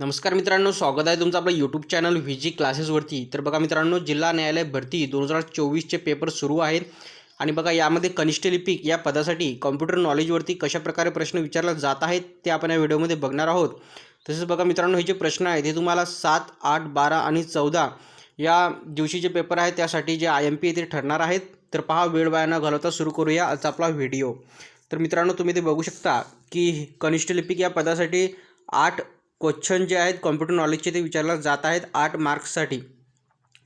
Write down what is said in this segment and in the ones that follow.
नमस्कार मित्रांनो, स्वागत आहे तुमचं आपलं यूट्यूब चॅनल व्ही क्लासेसवरती। तर बघा मित्रांनो, जिल्हा न्यायालय भरती 2024चे पेपर सुरू आहेत आणि बघा यामध्ये कनिष्ठ लिपिक या पदासाठी कॉम्प्युटर नॉलेजवरती कशाप्रकारे प्रश्न विचारले जात आहेत ते आपण या व्हिडिओमध्ये बघणार आहोत। तसेच बघा मित्रांनो, हे जे प्रश्न आहेत हे तुम्हाला 7, 8, 12 आणि 14 या दिवशी जे पेपर आहेत त्यासाठी जे IMP ते ठरणार आहेत। तर पहा, वेळ वाया न घालवता सुरू करूया आजचा आपला व्हिडिओ। तर मित्रांनो, तुम्ही ते बघू शकता की कनिष्ठ लिपिक या पदासाठी 8 क्वेश्चन जे आहेत कॉम्प्युटर नॉलेजचे ते विचारले जात आहेत 8 मार्क्ससाठी।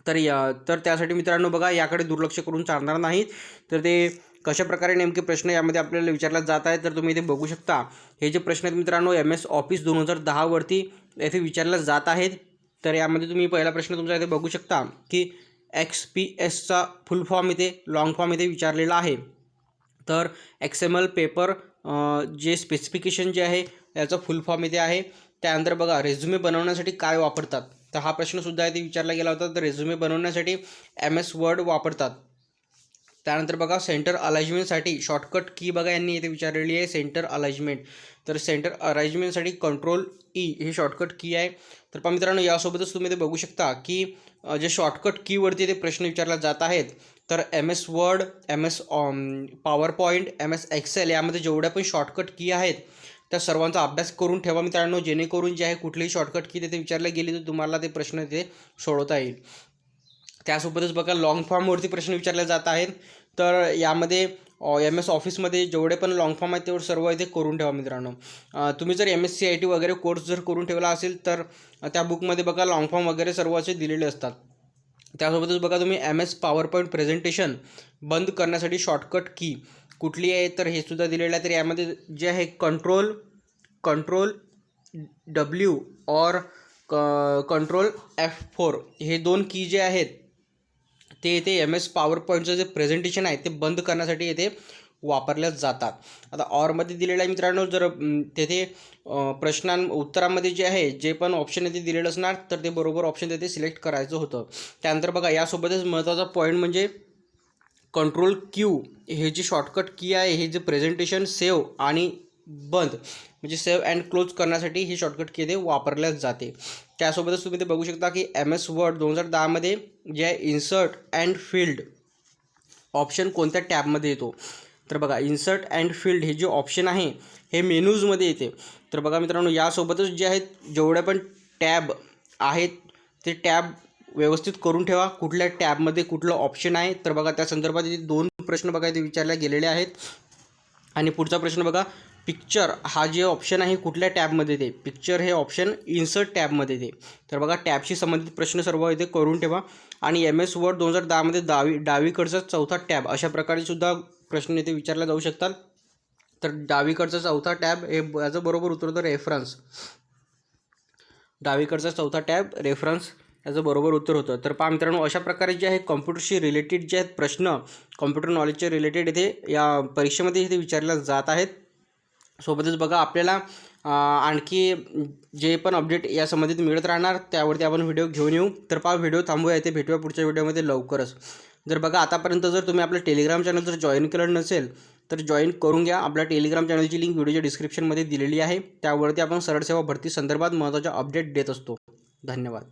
तर त्यासाठी मित्रांनो बघा, याकडे दुर्लक्ष करून चालणार नाही। तर ते कशाप्रकारे नेमके प्रश्न यामध्ये आपल्याला विचारले जात आहेत तर तुम्ही ते बघू शकता। हे जे प्रश्न आहेत मित्रांनो MS ऑफिस 2010 वरती येथे विचारले जात आहेत। तर यामध्ये तुम्ही पहिला प्रश्न तुमचा इथे बघू शकता की XPSचा फुल फॉर्म इथे लॉंग फॉर्म इथे विचारलेला आहे। तर XML पेपर जे स्पेसिफिकेशन जे आहे याचा फुल फॉर्म इथे आहे। त्यानंतर बघा, रेझ्युमे बनवण्यासाठी काय वापरतात, तर हा प्रश्नसुद्धा इथे विचारला गेला होता। तर रेझ्युमे बनवण्यासाठी MS वर्ड वापरतात। त्यानंतर बघा, सेंटर अलाइजमेंटसाठी शॉर्टकट की बघा यांनी इथे विचारलेली आहे सेंटर अलाइजमेंट। तर सेंटर अलाइजमेंटसाठी Ctrl E ही शॉर्टकट की आहे। तर पहा मित्रांनो, यासोबतच तुम्ही ते बघू शकता की जे शॉर्टकट कीवरती ते प्रश्न विचारले जात आहेत। तर MS Word, MS PowerPoint, MS Excel यामध्ये जेवढ्या पण शॉर्टकट की आहेत त्या सर्वांचा अभ्यास करून ठेवा मित्रांनो, जेणेकरून जे आहे कुठलीही शॉर्टकट की तिथे विचारले गेली तर तुम्हाला ते प्रश्न ते सोडवता येईल। त्यासोबतच बघा, लॉंग फॉर्मवरती प्रश्न विचारले जात आहेत। तर यामध्ये MS ऑफिसमध्ये जेवढे पण लॉंग फॉर्म आहेत तेवढे सर्व इथे करून ठेवा मित्रांनो। तुम्ही जर MSc IT वगैरे कोर्स जर करून ठेवला असेल तर त्या बुकमध्ये बघा लॉंग फॉर्म वगैरे सर्व असे दिलेले असतात। त्यासोबतच बघा, तुम्ही MS पॉवरपॉईंट प्रेझेंटेशन बंद करण्यासाठी शॉर्टकट की कुठली आहे तर हे सुद्धा दिलेलं आहे। तर यामध्ये जे आहे कंट्रोल W और कंट्रोल F4 हे दोन की जे आहेत ते इथे MS पॉवरपॉईंटचं जे प्रेझेंटेशन आहे ते बंद करण्यासाठी इथे वापरल्या जातात। आता ऑरमध्ये दिलेलं आहे मित्रांनो, जर तेथे उत्तरामध्ये जे आहे जे पण ऑप्शन आहे ते दिलेलं असणार तर ते बरोबर ऑप्शन तिथे सिलेक्ट करायचं होतं। त्यानंतर बघा, यासोबतच महत्त्वाचा पॉईंट म्हणजे Ctrl-Q हे जे शॉर्टकट की आहे हे जे प्रेझेंटेशन सेव्ह आणि बंद म्हणजे सेव्ह अँड क्लोज करण्यासाठी ही शॉर्टकट की ते वापरल्या जाते। त्यासोबतच तुम्ही ते बघू शकता की MS वर्ड 2010 मध्ये जे आहे इन्सर्ट अँड फील्ड ऑप्शन कोणत्या टॅबमध्ये येतो, तर बघा इन्सर्ट अँड फील्ड हे जे ऑप्शन आहे हे मेनूजमध्ये येते। तर बघा मित्रांनो, यासोबतच जे आहेत जेवढ्या पण टॅब आहेत ते टॅब व्यवस्थित करून ठेवा, कुठल्या टॅबमध्ये कुठलं ऑप्शन आहे। तर बघा, त्या संदर्भात दोन प्रश्न बघा ते विचारले गेलेले आहेत। आणि पुढचा प्रश्न बघा, पिक्चर हा जे ऑप्शन आहे कुठल्या टॅबमध्ये ते, पिक्चर हे ऑप्शन इन्सर्ट टॅबमध्ये ते। तर बघा, टॅबशी संबंधित प्रश्न सर्व इथे करून ठेवा। आणि MS वर्ड 2010 मध्ये डावीकडचा चौथा टॅब अशा प्रकारे सुद्धा प्रश्न इथे विचारले जाऊ शकतात। तर डावीकडचा चौथा टॅब हे याचं बरोबर उत्तर होतं रेफरन्स। डावीकडचा चौथा टॅब रेफरन्स याचं बरोबर उत्तर होतं। तर पहा मित्रांनो, अशा प्रकारे जे आहे कॉम्प्युटरशी रिलेटेड जे आहेत प्रश्न कॉम्प्युटर नॉलेजचे रिलेटेड इथे या परीक्षेमध्ये इथे विचारले जात आहेत। सोबतच बघा, आपल्याला आणखी जे पण अपडेट या संबंधित मिळत राहणार त्यावरती आपण व्हिडिओ घेऊन येऊ। तर पहा, व्हिडिओ थांबूया इथे, भेटूया पुढच्या व्हिडिओमध्ये लवकरच। जर बघा, आतापर्यंत जर तुम्ही आपलं टेलिग्राम चॅनल जर जॉईन केलं नसेल तर जॉईन करून घ्या। आपल्या टेलिग्राम चॅनलची लिंक व्हिडिओच्या डिस्क्रिप्शनमध्ये दिलेली आहे। त्यावरती आपण सरळ सेवा भरती संदर्भात महत्त्वाच्या अपडेट देत असतो। धन्यवाद।